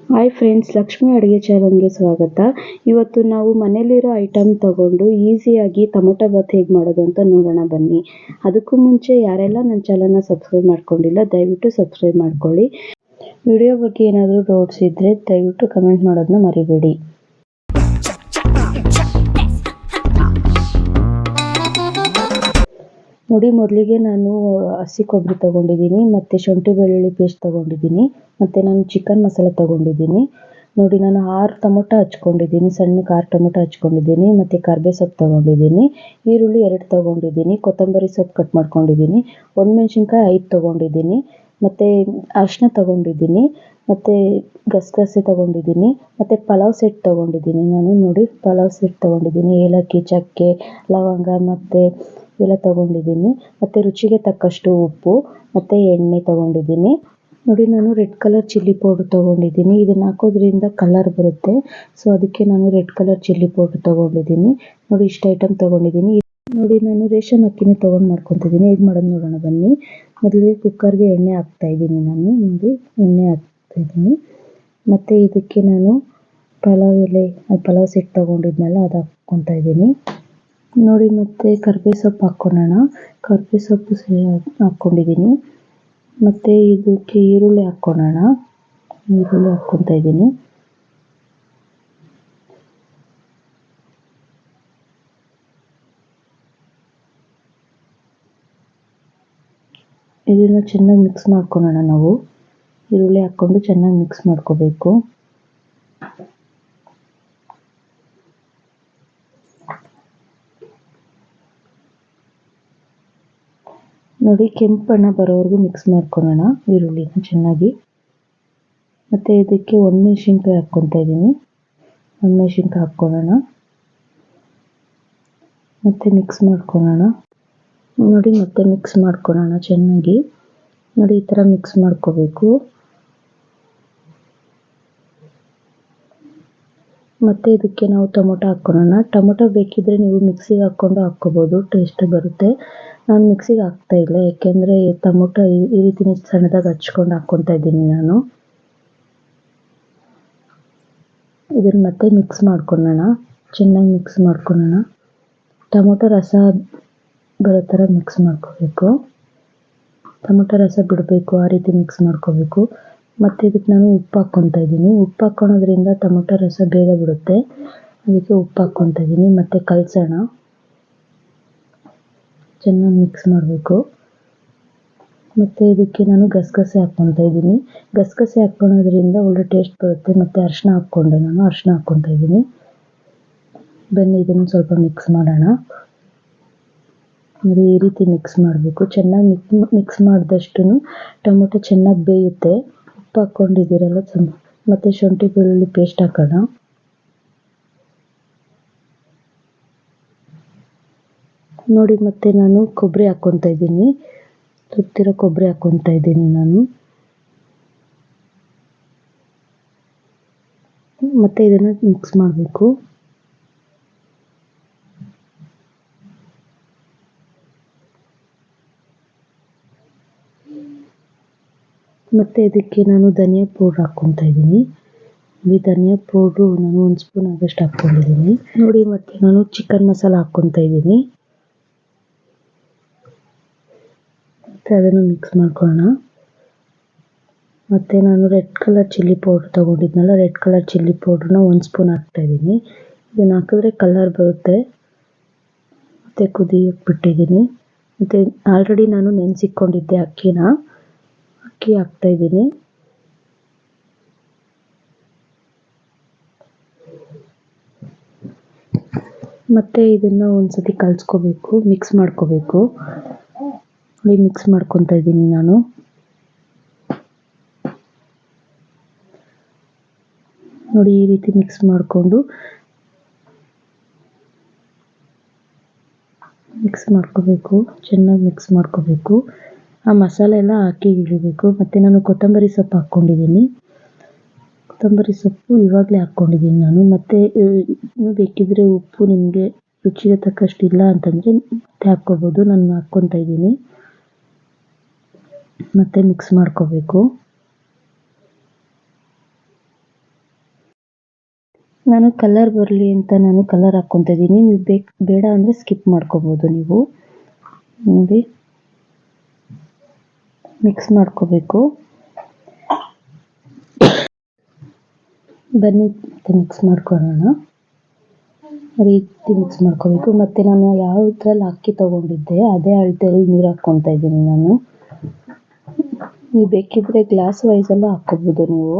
Hi friends, Lakshmi ಅಡುಗೆ ಚಾನಲ್ಗೆ ಸ್ವಾಗತ. ಇವತ್ತು ನಾವು ಮನೇಲಿರೋ ಐಟಮ್ ತಗೊಂಡು ಈಸಿಯಾಗಿ ಟೊಮೊಟೊ ಬಾತ್ ಹೇಗೆ ಮಾಡೋದು ಅಂತ ನೋಡೋಣ ಬನ್ನಿ. ಅದಕ್ಕೂ ಮುಂಚೆ ಯಾರೆಲ್ಲ ನನ್ನ ಚಾನಲ್ನ ಸಬ್ಸ್ಕ್ರೈಬ್ ಮಾಡ್ಕೊಂಡಿಲ್ಲ ದಯವಿಟ್ಟು ಸಬ್ಸ್ಕ್ರೈಬ್ ಮಾಡ್ಕೊಳ್ಳಿ. ವಿಡಿಯೋ ಬಗ್ಗೆ ಏನಾದರೂ ಡೌಟ್ಸ್ ಇದ್ದರೆ ದಯವಿಟ್ಟು ಕಮೆಂಟ್ ಮಾಡೋದನ್ನ ಮರಿಬೇಡಿ. ನೋಡಿ, ಮೊದಲಿಗೆ ನಾನು ಹಸಿ ಕೊಬ್ಬರಿ ತೊಗೊಂಡಿದ್ದೀನಿ, ಮತ್ತು ಶುಂಠಿ ಬೆಳ್ಳುಳ್ಳಿ ಪೇಸ್ಟ್ ತೊಗೊಂಡಿದ್ದೀನಿ, ಮತ್ತು ನಾನು ಚಿಕನ್ ಮಸಾಲೆ ತೊಗೊಂಡಿದ್ದೀನಿ. ನೋಡಿ, ನಾನು 6 ಟೊಮೊಟೊ ಹಚ್ಕೊಂಡಿದ್ದೀನಿ, ಸಣ್ಣಕ್ಕೆ 6 ಟೊಮೊಟೊ ಹಚ್ಕೊಂಡಿದ್ದೀನಿ, ಮತ್ತು ಕರ್ಬೇವು ಸೊಪ್ಪು ತೊಗೊಂಡಿದ್ದೀನಿ, ಈರುಳ್ಳಿ 2 ತೊಗೊಂಡಿದ್ದೀನಿ, ಕೊತ್ತಂಬರಿ ಸೊಪ್ಪು ಕಟ್ ಮಾಡ್ಕೊಂಡಿದ್ದೀನಿ, ಒಣಮೆಣ್ಸಿನ್ಕಾಯಿ 5 ತೊಗೊಂಡಿದ್ದೀನಿ, ಮತ್ತು ಅರಿಶಿನ ತೊಗೊಂಡಿದ್ದೀನಿ, ಮತ್ತು ಗಸಗಸೆ ತೊಗೊಂಡಿದ್ದೀನಿ, ಮತ್ತು ಪಲಾವ್ ಸೆಟ್ ತೊಗೊಂಡಿದ್ದೀನಿ. ನಾನು ನೋಡಿ ಪಲಾವ್ ಸೆಟ್ ತೊಗೊಂಡಿದ್ದೀನಿ, ಏಲಕ್ಕಿ, ಚಕ್ಕೆ, ಲವಂಗ ಮತ್ತು ಎಲ್ಲ ತೊಗೊಂಡಿದ್ದೀನಿ, ಮತ್ತು ರುಚಿಗೆ ತಕ್ಕಷ್ಟು ಉಪ್ಪು ಮತ್ತು ಎಣ್ಣೆ ತೊಗೊಂಡಿದ್ದೀನಿ. ನೋಡಿ, ನಾನು ರೆಡ್ ಕಲರ್ ಚಿಲ್ಲಿ ಪೌಡ್ರ್ ತೊಗೊಂಡಿದ್ದೀನಿ. ಇದನ್ನು ಹಾಕೋದ್ರಿಂದ ಕಲರ್ ಬರುತ್ತೆ, ಸೊ ಅದಕ್ಕೆ ನಾನು ರೆಡ್ ಕಲರ್ ಚಿಲ್ಲಿ ಪೌಡ್ರ್ ತೊಗೊಂಡಿದ್ದೀನಿ. ನೋಡಿ, ಇಷ್ಟು ಐಟಮ್ ತೊಗೊಂಡಿದ್ದೀನಿ. ನೋಡಿ, ನಾನು ರೇಷನ್ ಅಕ್ಕಿನೇ ತೊಗೊಂಡು ಮಾಡ್ಕೊತಿದ್ದೀನಿ. ಹೇಗೆ ಮಾಡೋದು ನೋಡೋಣ ಬನ್ನಿ. ಮೊದಲಿಗೆ ಕುಕ್ಕರ್ಗೆ ಎಣ್ಣೆ ಹಾಕ್ತಾಯಿದ್ದೀನಿ. ನಾನು ನೋಡಿ ಎಣ್ಣೆ ಹಾಕ್ತಾಯಿದ್ದೀನಿ, ಮತ್ತು ಇದಕ್ಕೆ ನಾನು ಪಲಾವ್ ಎಲೆ, ಪಲಾವ್ ಸೆಟ್ ತೊಗೊಂಡಿದ್ನಲ್ಲ ಅದು ಹಾಕ್ಕೊತಾ ಇದ್ದೀನಿ. ನೋಡಿ, ಮತ್ತು ಕರ್ಬೇವು ಸೊಪ್ಪು ಹಾಕ್ಕೊಳ್ಳೋಣ. ಕರ್ಬೇವು ಸೊಪ್ಪು ಹಾಕ್ಕೊಂಡಿದ್ದೀನಿ, ಮತ್ತು ಇದಕ್ಕೆ ಈರುಳ್ಳಿ ಹಾಕ್ಕೊಳ್ಳೋಣ. ಈರುಳ್ಳಿ ಹಾಕ್ಕೊತಾ ಇದ್ದೀನಿ. ಇದನ್ನು ಚೆನ್ನಾಗಿ ಮಿಕ್ಸ್ ಮಾಡ್ಕೊಳ್ಳೋಣ. ನಾವು ಈರುಳ್ಳಿ ಹಾಕ್ಕೊಂಡು ಚೆನ್ನಾಗಿ ಮಿಕ್ಸ್ ಮಾಡ್ಕೋಬೇಕು. ನೋಡಿ, ಕೆಂಪು ಬಣ್ಣ ಬರೋವರೆಗೂ ಮಿಕ್ಸ್ ಮಾಡ್ಕೊಳ್ಳೋಣ ಈರುಳ್ಳಿನ ಚೆನ್ನಾಗಿ. ಮತ್ತು ಇದಕ್ಕೆ ಒಣಮೆಣ್ಸಿನ್ಕಾಯಿ ಹಾಕ್ಕೊತಾ ಇದ್ದೀನಿ. ಒಣಮೆಣ್ಸಿನ್ಕಾಯಿ ಹಾಕ್ಕೊಳ್ಳೋಣ, ಮತ್ತು ಮಿಕ್ಸ್ ಮಾಡ್ಕೊಳ್ಳೋಣ. ನೋಡಿ, ಮತ್ತೆ ಮಿಕ್ಸ್ ಮಾಡ್ಕೊಳ್ಳೋಣ ಚೆನ್ನಾಗಿ. ನೋಡಿ, ಈ ಥರ ಮಿಕ್ಸ್ ಮಾಡ್ಕೋಬೇಕು. ಮತ್ತು ಇದಕ್ಕೆ ನಾವು ಟೊಮೊಟೊ ಹಾಕ್ಕೊಳ್ಳೋಣ. ಟೊಮೊಟೊ ಬೇಕಿದ್ದರೆ ನೀವು ಮಿಕ್ಸಿಗೆ ಹಾಕ್ಕೊಂಡು ಹಾಕ್ಕೋಬೋದು, ಟೇಸ್ಟ್ ಬರುತ್ತೆ. ನಾನು ಮಿಕ್ಸಿಗೆ ಹಾಕ್ತಾಯಿಲ್ಲ, ಯಾಕೆಂದರೆ ಟೊಮೊಟೊ ಈ ರೀತಿ ಸಣ್ಣದಾಗಿ ಹಚ್ಕೊಂಡು ಹಾಕ್ಕೊತಾ ಇದ್ದೀನಿ ನಾನು. ಇದನ್ನು ಮತ್ತೆ ಮಿಕ್ಸ್ ಮಾಡ್ಕೊಳ್ಳೋಣ, ಚೆನ್ನಾಗಿ ಮಿಕ್ಸ್ ಮಾಡ್ಕೊಳ್ಳೋಣ. ಟೊಮೊಟೊ ರಸ ಬರೋ ಥರ ಮಿಕ್ಸ್ ಮಾಡ್ಕೋಬೇಕು. ಟೊಮೊಟೊ ರಸ ಬಿಡಬೇಕು, ಆ ರೀತಿ ಮಿಕ್ಸ್ ಮಾಡ್ಕೋಬೇಕು. ಮತ್ತು ಇದಕ್ಕೆ ನಾನು ಉಪ್ಪು ಹಾಕ್ಕೊತಾ ಇದ್ದೀನಿ. ಉಪ್ಪು ಹಾಕ್ಕೊಳೋದ್ರಿಂದ ಟೊಮೊಟೊ ರಸ ಬೇಗ ಬಿಡುತ್ತೆ, ಅದಕ್ಕೆ ಉಪ್ಪು ಹಾಕ್ಕೊತಾ ಇದ್ದೀನಿ. ಮತ್ತು ಕಲಸೋಣ, ಚೆನ್ನಾಗಿ ಮಿಕ್ಸ್ ಮಾಡಬೇಕು. ಮತ್ತು ಇದಕ್ಕೆ ನಾನು ಗಸಗಸೆ ಹಾಕ್ಕೊತಾ ಇದ್ದೀನಿ. ಗಸಗಸೆ ಹಾಕ್ಕೊಳೋದ್ರಿಂದ ಒಳ್ಳೆ ಟೇಸ್ಟ್ ಬರುತ್ತೆ. ಮತ್ತು ಅರಿಶಿನ ಹಾಕ್ಕೊಂಡೆ, ನಾನು ಅರಿಶಿನ ಹಾಕ್ಕೊತಾ ಇದ್ದೀನಿ. ಬನ್ನಿ, ಇದನ್ನು ಸ್ವಲ್ಪ ಮಿಕ್ಸ್ ಮಾಡೋಣ. ನೋಡಿ, ಈ ರೀತಿ ಮಿಕ್ಸ್ ಮಾಡಬೇಕು. ಚೆನ್ನಾಗಿ ಮಿಕ್ಸ್ ಮಾಡಿದಷ್ಟು ಟೊಮೊಟೊ ಚೆನ್ನಾಗಿ ಬೇಯುತ್ತೆ. ಉಪ್ಪು ಹಾಕ್ಕೊಂಡಿದ್ದೀರಲ್ಲ, ಮತ್ತು ಶುಂಠಿ ಬೆಳ್ಳುಳ್ಳಿ ಪೇಸ್ಟ್ ಹಾಕೋಣ. ನೋಡಿ, ಮತ್ತು ನಾನು ಕೊಬ್ಬರಿ ಹಾಕ್ಕೊತಾ ಇದ್ದೀನಿ, ತುರಿದಿರೋ ಕೊಬ್ಬರಿ ಹಾಕ್ಕೊತಾ ಇದ್ದೀನಿ ನಾನು. ಮತ್ತು ಇದನ್ನು ಮಿಕ್ಸ್ ಮಾಡಬೇಕು. ಮತ್ತು ಇದಕ್ಕೆ ನಾನು ಧನಿಯಾ ಪೌಡ್ರ್ ಹಾಕ್ಕೊತಾ ಇದ್ದೀನಿ. ಈ ಧನಿಯಾ ಪೌಡ್ರು ನಾನು 1 ಸ್ಪೂನ್ ಆಗೋಷ್ಟು ಹಾಕ್ಕೊಂಡಿದ್ದೀನಿ. ನೋಡಿ, ಮತ್ತು ನಾನು ಚಿಕನ್ ಮಸಾಲ ಹಾಕ್ಕೊತಾ ಇದ್ದೀನಿ. ಮತ್ತು ಅದನ್ನು ಮಿಕ್ಸ್ ಮಾಡ್ಕೊಳ್ಳೋಣ. ಮತ್ತು ನಾನು ರೆಡ್ ಕಲರ್ ಚಿಲ್ಲಿ ಪೌಡ್ರ್ ತೊಗೊಂಡಿದ್ನಲ್ಲ, ರೆಡ್ ಕಲರ್ ಚಿಲ್ಲಿ ಪೌಡ್ರನ್ನ 1 ಸ್ಪೂನ್ ಹಾಕ್ತಾಯಿದ್ದೀನಿ. ಇದನ್ನು ಹಾಕಿದ್ರೆ ಕಲರ್ ಬರುತ್ತೆ. ಮತ್ತು ಕುದಿಯೋಕ್ಕೆ ಬಿಟ್ಟಿದ್ದೀನಿ. ಮತ್ತು ಆಲ್ರೆಡಿ ನಾನು ನೆನೆಸಿಕ್ಕೊಂಡಿದ್ದೆ ಅಕ್ಕಿ ಹಾಕ್ತಾಯಿದ್ದೀನಿ. ಮತ್ತು ಇದನ್ನು ಒಂದು ಸತಿ ಕಲಿಸ್ಕೋಬೇಕು, ಮಿಕ್ಸ್ ಮಾಡ್ಕೋಬೇಕು. ನೋಡಿ, ಮಿಕ್ಸ್ ಮಾಡ್ಕೊತಾ ಇದ್ದೀನಿ ನಾನು. ನೋಡಿ, ಈ ರೀತಿ ಮಿಕ್ಸ್ ಮಾಡಿಕೊಂಡು ಮಿಕ್ಸ್ ಮಾಡ್ಕೋಬೇಕು, ಚೆನ್ನಾಗಿ ಮಿಕ್ಸ್ ಮಾಡ್ಕೋಬೇಕು. ಆ ಮಸಾಲೆ ಎಲ್ಲ ಹಾಕಿ ಇಳಿಬೇಕು. ಮತ್ತು ನಾನು ಕೊತ್ತಂಬರಿ ಸೊಪ್ಪು ಹಾಕ್ಕೊಂಡಿದ್ದೀನಿ. ಕೊತ್ತಂಬರಿ ಸೊಪ್ಪು ಇವಾಗಲೇ ಹಾಕ್ಕೊಂಡಿದ್ದೀನಿ ನಾನು. ಮತ್ತು ಇನ್ನೂ ಬೇಕಿದ್ದರೆ ಉಪ್ಪು ನಿಮಗೆ ರುಚಿಗೆ ತಕ್ಕಷ್ಟು ಇಲ್ಲ ಅಂತಂದರೆ ಮತ್ತೆ ಹಾಕ್ಕೋಬೋದು. ನಾನು ಹಾಕ್ಕೊತಾ ಇದ್ದೀನಿ. ಮತ್ತು ಮಿಕ್ಸ್ ಮಾಡ್ಕೋಬೇಕು. ನಾನು ಕಲರ್ ಬರಲಿ ಅಂತ ನಾನು ಕಲರ್ ಹಾಕ್ಕೊತಾ ಇದ್ದೀನಿ. ನೀವು ಬೇಡ ಅಂದರೆ ಸ್ಕಿಪ್ ಮಾಡ್ಕೋಬೋದು ನೀವು. ನೋಡಿ ಮಿಕ್ಸ್ ಮಾಡ್ಕೋಬೇಕು. ಬನ್ನಿ ಮಿಕ್ಸ್ ಮಾಡ್ಕೊಳ್ಳೋಣ. ರೀತಿ ಮಿಕ್ಸ್ ಮಾಡ್ಕೋಬೇಕು. ಮತ್ತು ನಾನು ಯಾವುದ್ರಲ್ಲಿ ಅಕ್ಕಿ ತೊಗೊಂಡಿದ್ದೆ ಅದೇ ಅಳತೆಯಲ್ಲಿ ನೀರು ಹಾಕ್ಕೊತಾ ಇದ್ದೀನಿ ನಾನು. ನೀವು ಬೇಕಿದ್ದರೆ ಗ್ಲಾಸ್ ವೈಸೆಲ್ಲ ಹಾಕ್ಕೋಬೋದು. ನೀವು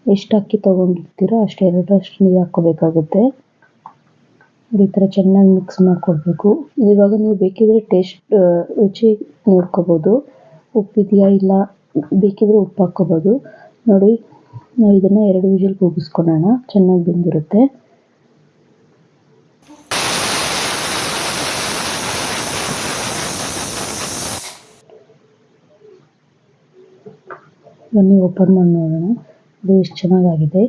ಎಷ್ಟು ಅಕ್ಕಿ ತೊಗೊಂಡಿರ್ತೀರೋ ಅಷ್ಟು ಎರಡರಷ್ಟು ನೀರು ಹಾಕ್ಕೋಬೇಕಾಗುತ್ತೆ. ಈ ಥರ ಚೆನ್ನಾಗಿ ಮಿಕ್ಸ್ ಮಾಡಿಕೊಡ್ಬೇಕು. ಇವಾಗ ನೀವು ಬೇಕಿದ್ದರೆ ರುಚಿ ನೋಡ್ಕೋಬೋದು, ಉಪ್ಪಿದೆಯಾ ಇಲ್ಲ, ಬೇಕಿದ್ರೆ ಉಪ್ಪು ಹಾಕ್ಕೋಬೋದು. ನೋಡಿ ನಾವು ಇದನ್ನು 2 ವಿಷಲ್ ಕೂಗಿಸ್ಕೊಳ್ಳೋಣ, ಚೆನ್ನಾಗಿ ಬೆಂದಿರುತ್ತೆ. ಬನ್ನಿ ಓಪನ್ ಮಾಡಿ ನೋಡೋಣ ಅದು ಎಷ್ಟು ಚೆನ್ನಾಗಾಗಿದೆ.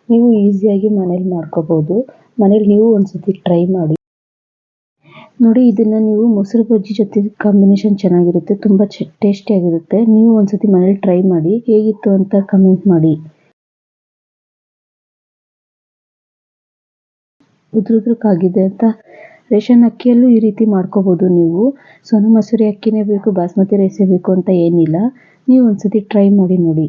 ನೀವು ಈಸಿಯಾಗಿ ಮನೇಲಿ ಮಾಡ್ಕೋಬೋದು. ಮನೇಲಿ ನೀವು ಒಂದ್ಸತಿ ಟ್ರೈ ಮಾಡಿ ನೋಡಿ. ಇದನ್ನು ನೀವು ಮೊಸರು ಬಜ್ಜಿ ಜೊತೆ ಕಾಂಬಿನೇಷನ್ ಚೆನ್ನಾಗಿರುತ್ತೆ, ತುಂಬ ಟೇಸ್ಟಿಯಾಗಿರುತ್ತೆ. ನೀವು ಒಂದ್ಸತಿ ಮನೇಲಿ ಟ್ರೈ ಮಾಡಿ, ಹೇಗಿತ್ತು ಅಂತ ಕಮೆಂಟ್ ಮಾಡಿ. ಉದ್ರುದ್ರಕ್ಕಾಗಿದೆ ಅಂತ ರೇಷನ್ ಅಕ್ಕಿಯಲ್ಲೂ ಈ ರೀತಿ ಮಾಡ್ಕೋಬೋದು ನೀವು. ಸೋನಾ ಮಸೂರಿ ಅಕ್ಕಿನೇ ಬೇಕು, ಬಾಸ್ಮತಿ ರೈಸೇ ಬೇಕು ಅಂತ ಏನಿಲ್ಲ. ನೀವು ಒಂದ್ಸತಿ ಟ್ರೈ ಮಾಡಿ ನೋಡಿ.